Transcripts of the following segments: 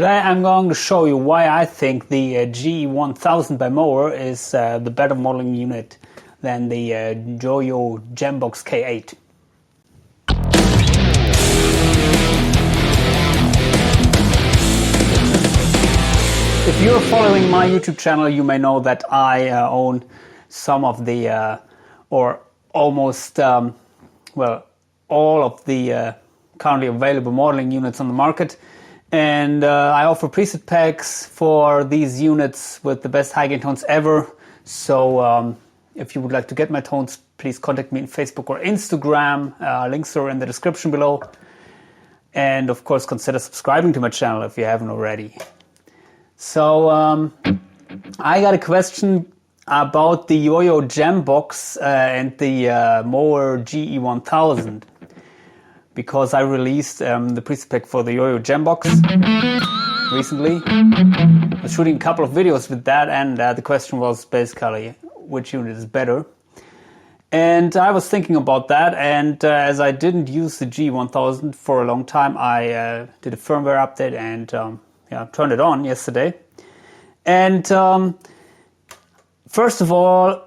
Today I'm going to show you why I think the GE1000 by Mooer is the better modeling unit than the JOYO GemBox K8. If you're following my YouTube channel, you may know that I own some of the, or almost, well, all of the currently available modeling units on the market. And I offer preset packs for these units with the best high gain tones ever. So if you would like to get my tones, please contact me on Facebook or Instagram. Links are in the description below. And of course, consider subscribing to my channel if you haven't already. So I got a question about the JOYO GemBox and the Mooer GE1000. Because I released the preset pack for the JOYO GemBox recently. I was shooting a couple of videos with that, and the question was basically which unit is better. And I was thinking about that, and as I didn't use the GE1000 for a long time, I did a firmware update and turned it on yesterday. And first of all,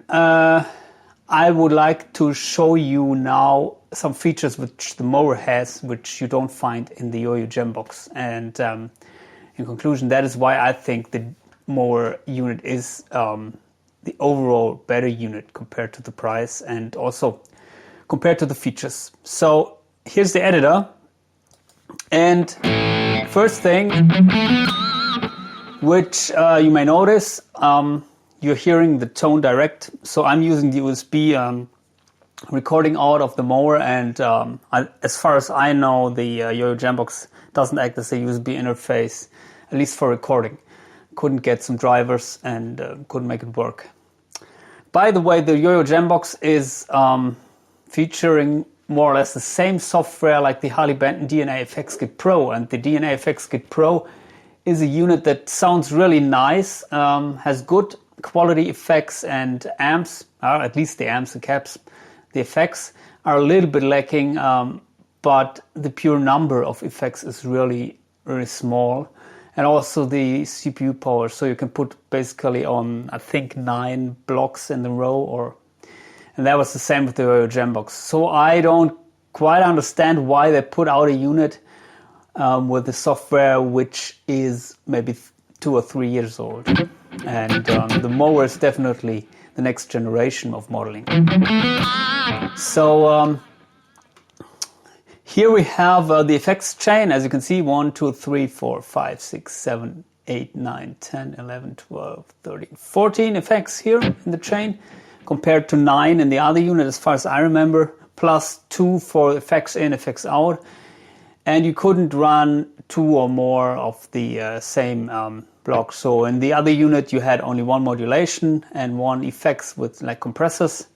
I would like to show you now some features which the Mooer has, which you don't find in the JOYO GemBox. And in conclusion, that is why I think the Mooer unit is the overall better unit compared to the price and also compared to the features. So here's the editor. And first thing, which you may notice, you're hearing the tone direct. So I'm using the USB recording out of the Mooer, and as far as I know, the JOYO GemBox doesn't act as a USB interface, at least for recording. Couldn't get some drivers and couldn't make it work. By the way, the JOYO GemBox is featuring more or less the same software like the Harley Benton DNA FxGit Pro, and the DNA FxGit Pro is a unit that sounds really nice, has good quality effects and amps, at least the amps and caps. The effects are a little bit lacking, but the pure number of effects is really, really small. And also the CPU power, so you can put basically on, I think, 9 blocks in a row, and that was the same with the JOYO GemBox. So I don't quite understand why they put out a unit with the software which is maybe 2 or 3 years old. And the Mooer is definitely the next generation of modeling. So here we have the effects chain. As you can see, 1, 2, 3, 4, 5, 6, 7, 8, 9, 10, 11, 12, 13, 14 effects here in the chain, compared to 9 in the other unit as far as I remember, plus 2 for effects in, effects out. And you couldn't run 2 or more of the same block. So in the other unit you had only 1 modulation and 1 effects with like compressors,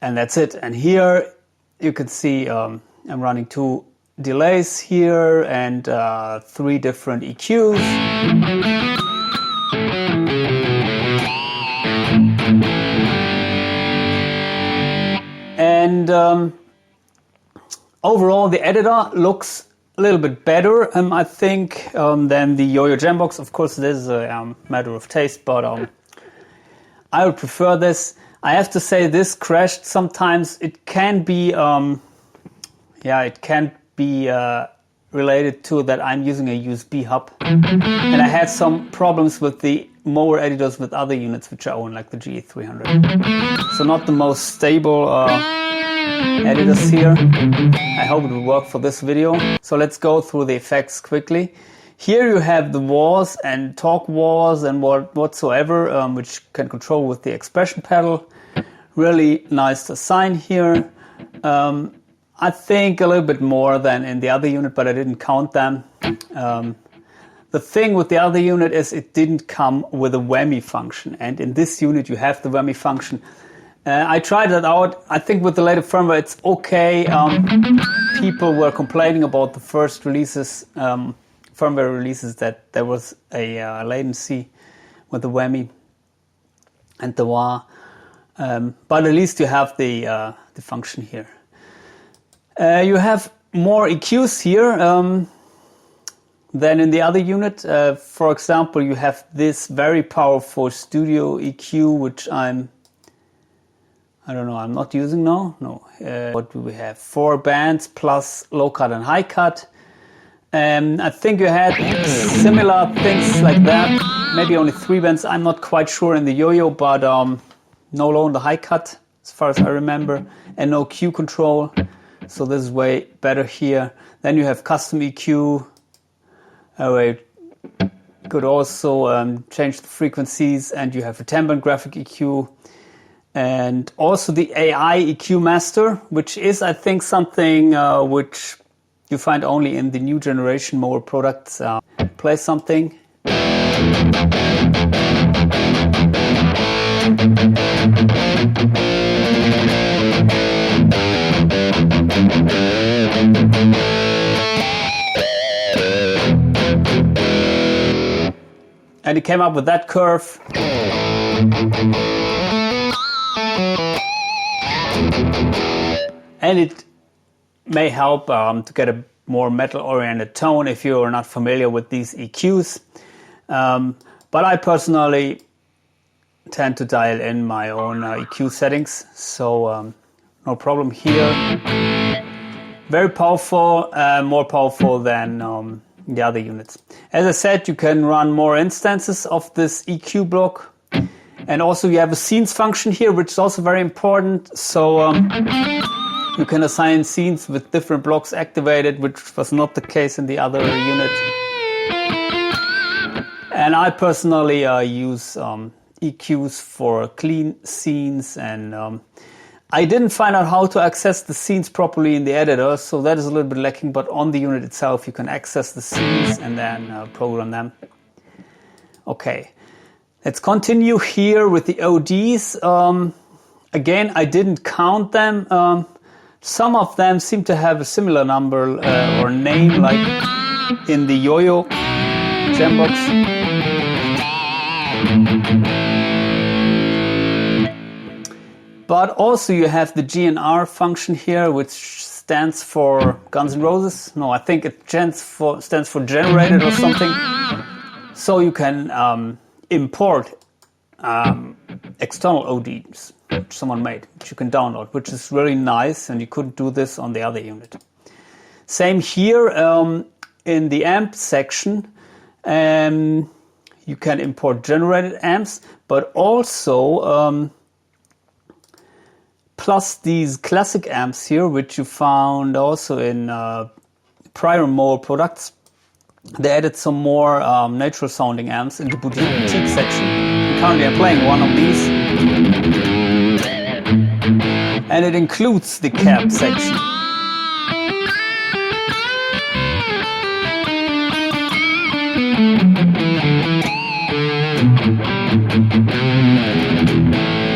and that's it. And here you can see I'm running 2 delays here and 3 different EQs. And overall the editor looks a little bit better, I think, than the JOYO GemBox. Of course, this is a matter of taste, but I would prefer this. I have to say this crashed sometimes. It can be, it can be related to that I'm using a USB hub. And I had some problems with the Mooer editors with other units which I own, like the GE300. So not the most stable editors here. I hope it will work for this video. So let's go through the effects quickly. Here you have the wars and talk wars and whatsoever, which you can control with the expression pedal. Really nice design here. I think a little bit more than in the other unit, but I didn't count them. The thing with the other unit is it didn't come with a whammy function, and in this unit you have the whammy function. I tried that out. I think with the later firmware it's okay. People were complaining about the first releases, firmware releases, that there was a latency with the whammy and the wah. But at least you have the function here. You have more EQs here. Then in the other unit, for example, you have this very powerful studio EQ, which I don't know, I'm not using now. No. What do we have? 4 bands plus low cut and high cut. I think you had similar things like that. Maybe only 3 bands. I'm not quite sure in the Yo-Yo, but no low on the high cut, as far as I remember, and no Q control. So this is way better here. Then you have custom EQ. We could also change the frequencies, and you have a 10-band graphic EQ. And also the AI EQ master, which is, I think, something which you find only in the new generation Mooer products. Play something. And he came up with that curve. And it may help to get a more metal-oriented tone if you're not familiar with these EQs. But I personally tend to dial in my own EQ settings, so no problem here. Very powerful, more powerful than the other units. As I said, you can run more instances of this EQ block. And also you have a scenes function here, which is also very important. So you can assign scenes with different blocks activated, which was not the case in the other unit. And I personally use EQs for clean scenes, and I didn't find out how to access the scenes properly in the editor, so that is a little bit lacking, but on the unit itself you can access the scenes and then program them. Okay, let's continue here with the ODs. Again, I didn't count them. Some of them seem to have a similar number or name, like in the JOYO GemBox. But also you have the GNR function here, which stands for Guns N' Roses. No, I think it stands for generated or something. So you can import external ODs which someone made, which you can download, which is really nice, and you couldn't do this on the other unit. Same here in the amp section. You can import generated amps, but also plus these classic amps here, which you found also in prior Mooer products. They added some more natural sounding amps in the boutique section. And currently I'm playing one of these. And it includes the cab section.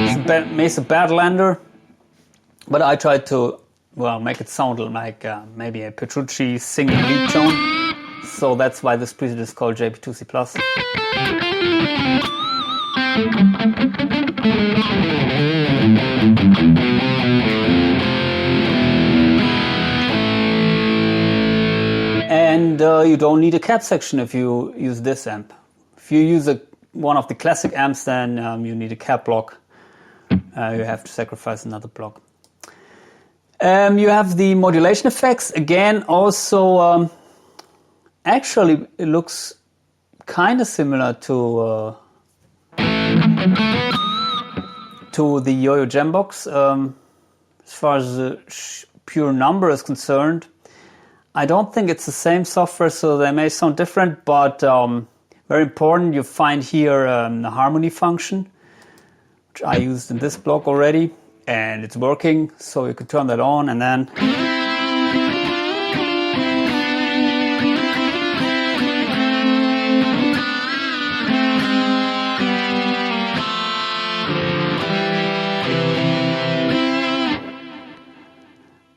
It's a Mesa Badlander. But I tried to, well, make it sound like maybe a Petrucci single lead tone. So that's why this preset is called JP2C+. And you don't need a cab section if you use this amp. If you use one of the classic amps, then you need a cab block. You have to sacrifice another block. You have the modulation effects. Again, also, actually, it looks kind of similar to the JOYO GemBox. As far as the pure number is concerned, I don't think it's the same software, so they may sound different, but very important, you find here the harmony function, which I used in this block already. And it's working, so you could turn that on and then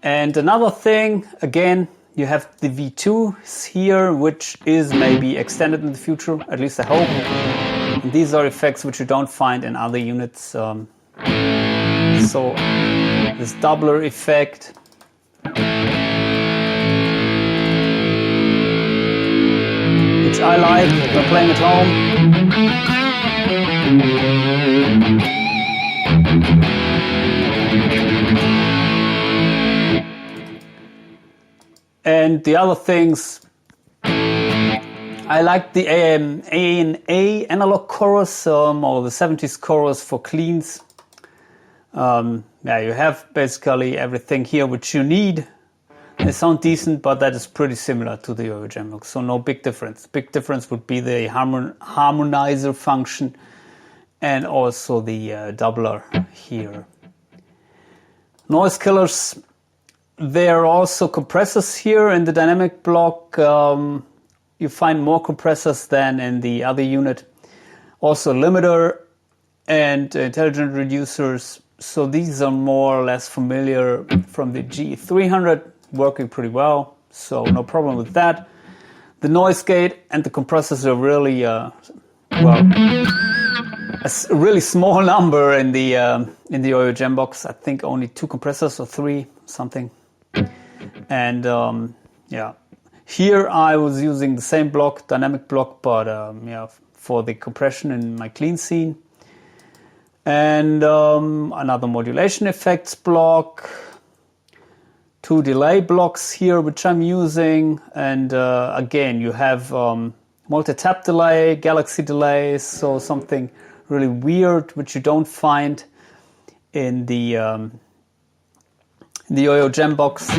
and another thing, again, you have the V2s here, which is maybe extended in the future, at least I hope. And these are effects which you don't find in other units. So this doubler effect. which I like when playing at home. And the other things, I like the ANA analog chorus or the 70s chorus for cleans. Yeah, you have basically everything here which you need. They sound decent, but that is pretty similar to the JOYO GemBox, so no big difference. Big difference would be the harmonizer function and also the doubler here. Noise killers, there are also compressors here in the dynamic block. You find more compressors than in the other unit. Also limiter and intelligent reducers. So these are more or less familiar from the GE300, working pretty well. So no problem with that. The noise gate and the compressors are really, well, a really small number in the JOYO GemBox. I think only 2 compressors or 3, something. And yeah, here I was using the same block, dynamic block, but yeah, for the compression in my clean scene. And another modulation effects block, 2 delay blocks here which I'm using, and again you have multi-tap delay, galaxy delay, so something really weird which you don't find in the JOYO GemBox.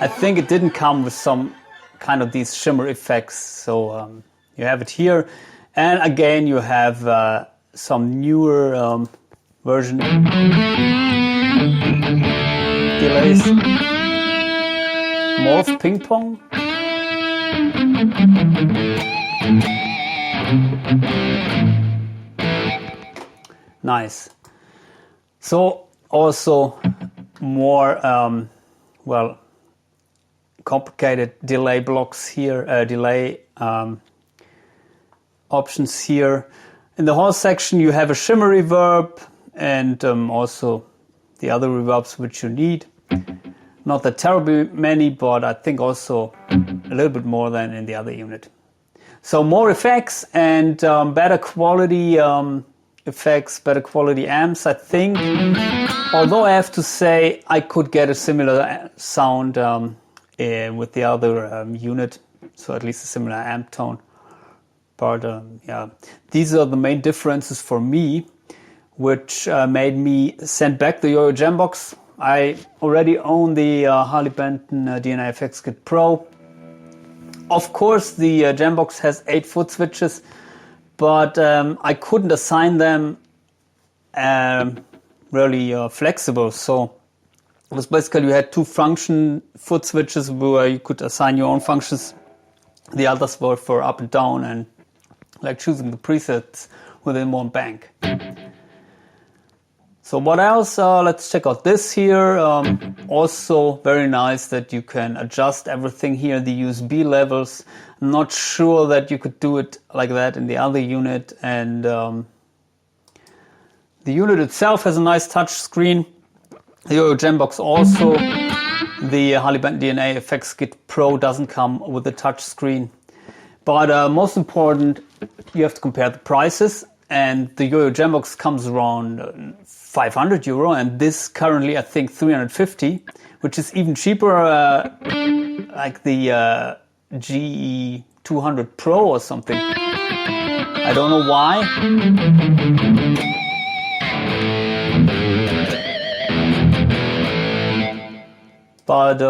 I think it didn't come with some kind of these shimmer effects, so you have it here. And again, you have some newer version delays. Morph ping pong. Nice. So also more well, complicated delay blocks here, delay options here. In the whole section you have a shimmer reverb and also the other reverbs which you need. Not that terribly many, but I think also a little bit more than in the other unit. So more effects and better quality effects, better quality amps, I think. Although I have to say I could get a similar sound with the other unit, so at least a similar amp tone. But yeah, these are the main differences for me, which made me send back the JOYO GemBox. I already own the Harley Benton DNA FxGit Pro. Of course, the GemBox has 8 foot switches, but I couldn't assign them really flexible. So it was basically you had 2 function foot switches where you could assign your own functions. The others were for up and down and like choosing the presets within one bank. So what else? Let's check out this here. Also very nice that you can adjust everything here, the USB levels. I'm not sure that you could do it like that in the other unit. And the unit itself has a nice touch screen. The JOYO GemBox also. The Harley Benton DNA FxGit Pro doesn't come with a touch screen. But most important, you have to compare the prices. And the JOYO GemBox comes around 500 euro, and this currently I think 350, which is even cheaper, like the GE200 Pro or something. I don't know why. But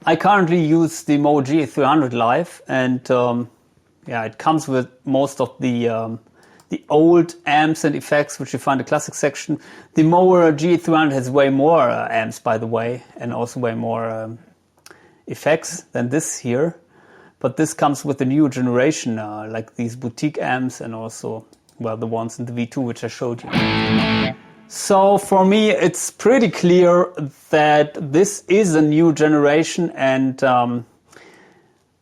I currently use the Mooer GE300 Live, and yeah, it comes with most of the old amps and effects which you find in the classic section. The Mooer GE300 has way more amps, by the way, and also way more effects than this here. But this comes with the new generation, like these boutique amps and also, well, the ones in the V2 which I showed you. So for me, it's pretty clear that this is a new generation, and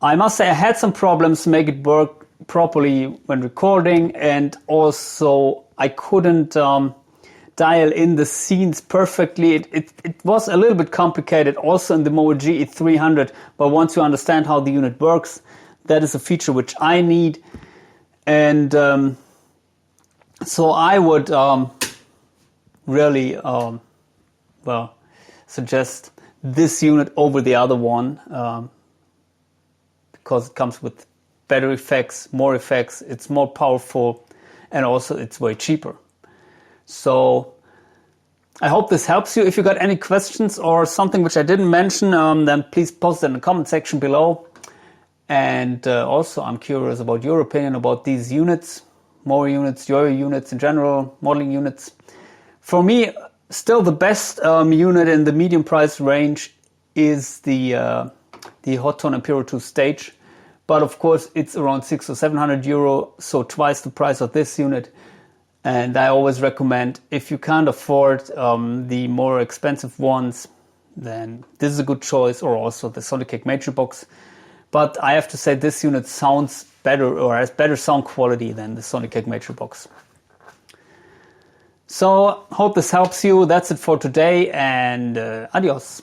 I must say I had some problems to make it work properly when recording, and also I couldn't dial in the scenes perfectly. It was a little bit complicated also in the Mooer GE300, but once you understand how the unit works, that is a feature which I need. And so I would really well, suggest this unit over the other one, because it comes with better effects, more effects, it's more powerful, and also it's way cheaper. So I hope this helps you. If you got any questions or something which I didn't mention, then please post it in the comment section below. And also I'm curious about your opinion about these units, Mooer units, JOYO units in general, modeling units. For me, still the best unit in the medium price range is the Hotone Ampero 2 stage. But of course it's around 600 or 700 euro, so twice the price of this unit. And I always recommend, if you can't afford the more expensive ones, then this is a good choice, or also the SonicCake MatrixBox. But I have to say this unit sounds better, or has better sound quality than the SonicCake MatrixBox. So hope this helps you. That's it for today, and adios.